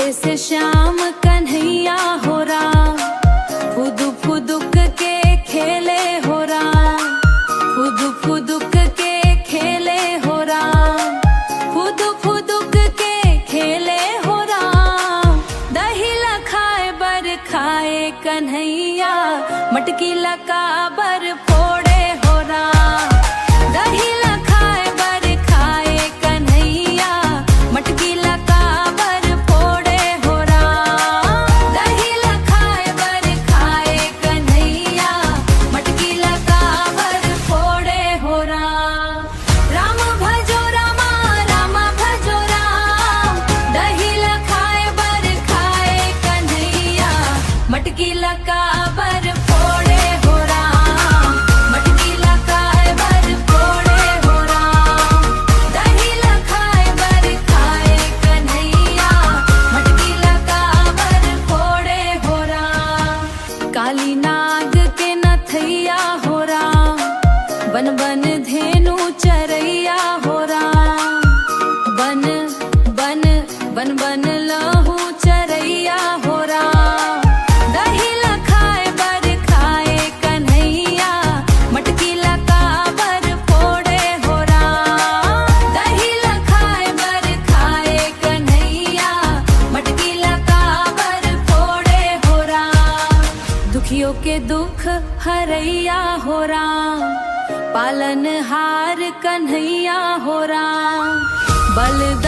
भोरे से श्याम कन्हैया हो राम, फुदुक फुदुक के खेले हो राम, फुदुक फुदुक के खेले हो राम, फुदुक फुदुक के खेले हो राम। दही ला खाए बर खाए कन्हैया, मटकी ला काबर फोड़े हो राम। दही ला खाए बर खाए कन्हैया, मटकी ला काबर फोड़े हो राम। दही ला खाए बर खाए कन्हैया, मटकी ला काबर फोड़े हो राम। राम भजो रामा, राम भजो राम, दही ला खाए बर खाए कन्हैया, मटकी ला काबर फोड़े हो राम। मटकी ला काबर फोड़े हो राम। दही ला खाए बर खाए कन्हैया, मटकी ला काबर फोड़े हो राम। काली नाग के नथैया हो राम, बन बन धेनु चरैया हो राम। बन बन बन बन लहू चरैया हो राम। दही ला खाए बर खाए कन्हैया, मटकी ला काबर फोड़े हो राम। दही ला खाए बर खाए कन्हैया, मटकी ला काबर फोड़े हो राम। दुखियों के दुख हरैया हो राम, पालनहार कन्हैया हो राम। बलदान